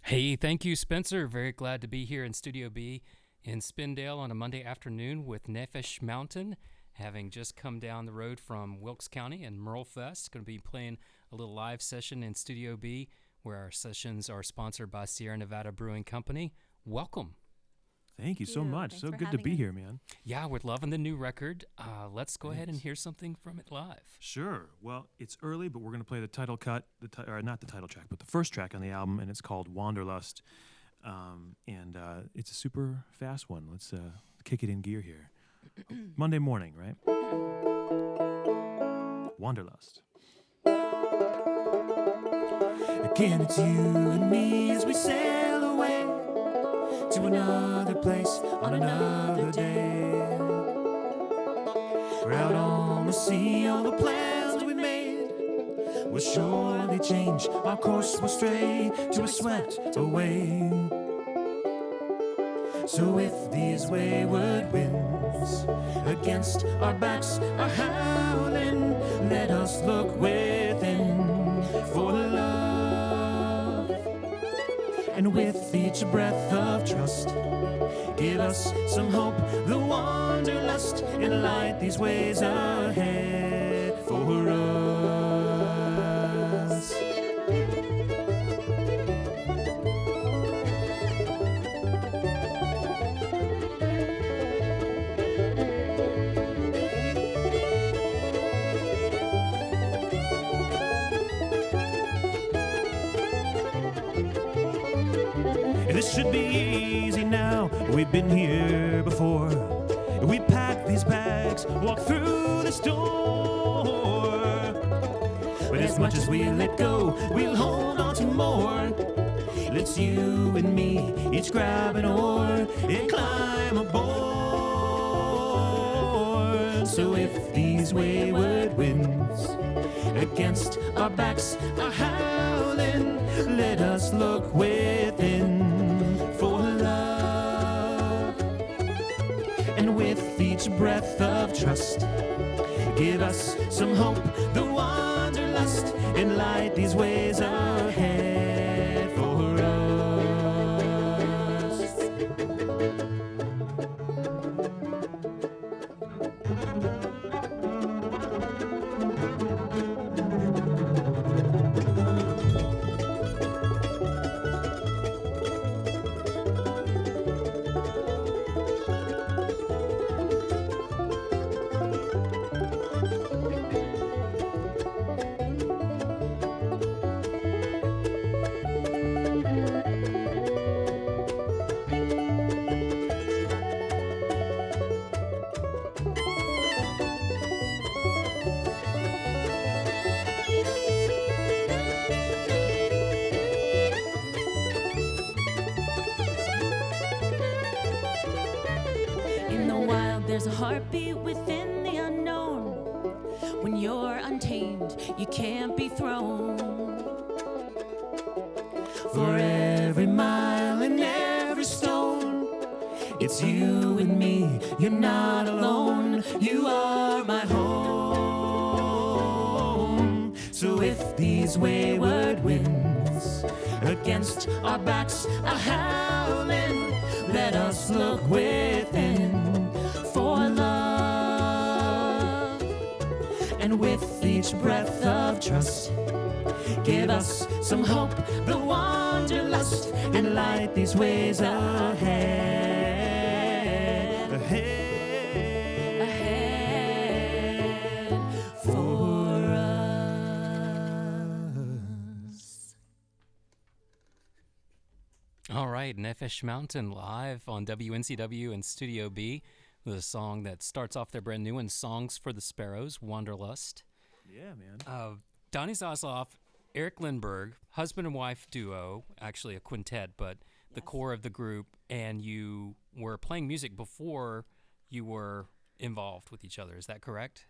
Hey, thank you, Spencer. Very glad to be here in Studio B in Spindale on a Monday afternoon with Nefesh Mountain, having just come down the road from Wilkes County and Merle Fest. Going to be playing a little live session in Studio B, where our sessions are sponsored by Sierra Nevada Brewing Company. Welcome. Thank you so much. Thanks so for good to having be us. here, man. Yeah, we're loving the new record. Let's go ahead and Thanks. hear something from it live. Sure. Well, it's early, but we're going to play the title cut, or not the title track, but the first track on the album, and it's called Wanderlust. It's a super fast one. Let's kick it in gear here. Monday morning, right? Wanderlust. Again, it's you and me as we sail away to another place on another day. We're out on the sea, all the plans we made will surely change. Our course will stray to a swept away. So if these wayward winds against our backs are howling, let us look within for love. And with each breath of trust, give us some hope, the wanderlust, and light these ways ahead for us. This should be easy now, we've been here before. We pack these bags, walk through this door. But as much as we let go, we'll hold on to more. Let's you and me each grab an oar and climb aboard. So if these wayward winds against our backs are howling, let us look within for love. And with each breath of trust, give us some hope, the wanderlust, and light these ways ahead for us. In the wild, there's a heartbeat within the unknown. When you're untamed, you can't be thrown. For every mile and every stone, it's you and me, you're not alone, you are my home. So if these wayward winds against our backs are howling, let us look within for love. And with each breath of trust, give us some hope, the wanderlust, and light these ways ahead, ahead for us. All right, Nefesh Mountain live on WNCW and Studio B with a song that starts off their brand new one, Songs for the Sparrows, Wanderlust. Yeah, man. Donnie Zasloff, Eric Lindbergh, husband and wife duo, actually a quintet, but the core of the group, and you were playing music before you were involved with each other. Is that correct?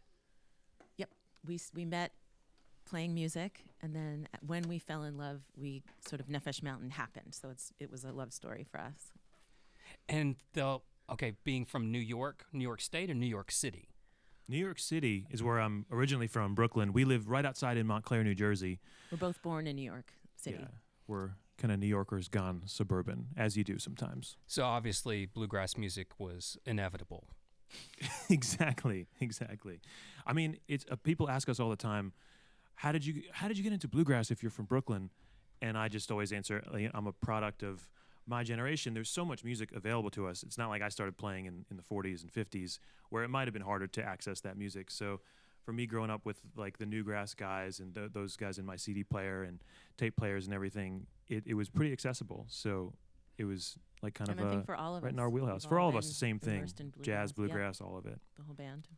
Yep, we met playing music, and then when we fell in love, we sort of Nefesh Mountain happened. So it was a love story for us. And being from New York State or New York City? New York City is where I'm originally from, Brooklyn. We live right outside in Montclair, New Jersey. We're both born in New York City. Yeah, we're kind of New Yorkers gone suburban, as you do sometimes. So obviously, bluegrass music was inevitable. Exactly. I mean, it's people ask us all the time, how did you get into bluegrass if you're from Brooklyn? And I just always answer, I'm a product of my generation. There's so much music available to us. It's not like I started playing in the 40s and 50s, where it might have been harder to access that music. So for me, growing up with like the Newgrass guys and those guys in my CD player and tape players and everything, it was pretty accessible. So it was like kind And of I think for all of right us, in our wheelhouse. we've For all of been us, the same thing. immersed in Jazz, bluegrass. bluegrass, all of it. The whole band.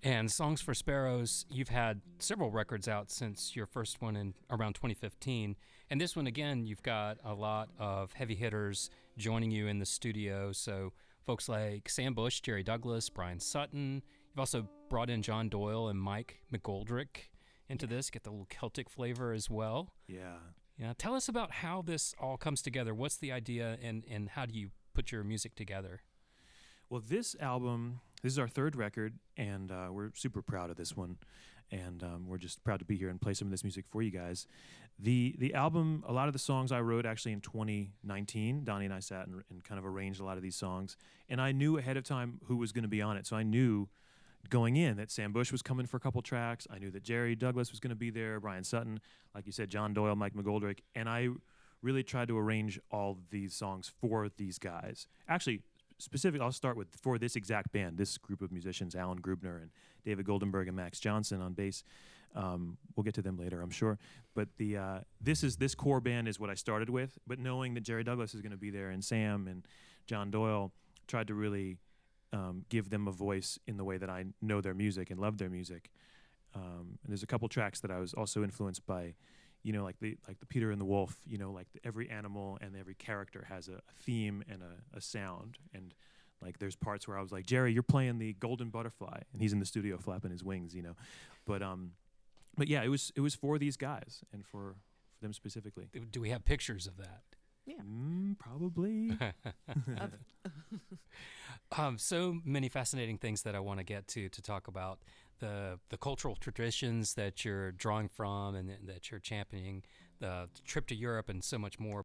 And Songs for Sparrows, you've had several records out since your first one in around 2015. And this one, again, you've got a lot of heavy hitters joining you in the studio. So folks like Sam Bush, Jerry Douglas, Brian Sutton. You've also brought in John Doyle and Mike McGoldrick into this, get the little Celtic flavor as well. Yeah. Yeah. Tell us about how this all comes together. What's the idea and how do you put your music together? Well, this album, this is our third record, and we're super proud of this one. And we're just proud to be here and play some of this music for you guys. The album, a lot of the songs I wrote actually in 2019. Donnie and I sat and kind of arranged a lot of these songs. And I knew ahead of time who was going to be on it. So I knew going in that Sam Bush was coming for a couple tracks. I knew that Jerry Douglas was going to be there, Brian Sutton, like you said, John Doyle, Mike McGoldrick. And I really tried to arrange all these songs for these guys. Actually, I'll start with for this exact band, this group of musicians, Alan Grubner and David Goldenberg and Max Johnson on bass. We'll get to them later, I'm sure. But this core band is what I started with. But knowing that Jerry Douglas is going to be there and Sam and John Doyle, tried to really give them a voice in the way that I know their music and love their music. And there's a couple tracks that I was also influenced by. Like the Peter and the Wolf, every animal and every character has a theme and a sound. And like there's parts where I was like, Jerry, you're playing the golden butterfly, and he's in the studio flapping his wings, But yeah, it was for these guys and for them specifically. Do we have pictures of that? Yeah. Probably. So many fascinating things that I want to get to talk about the cultural traditions that you're drawing from and that you're championing, the trip to Europe and so much more.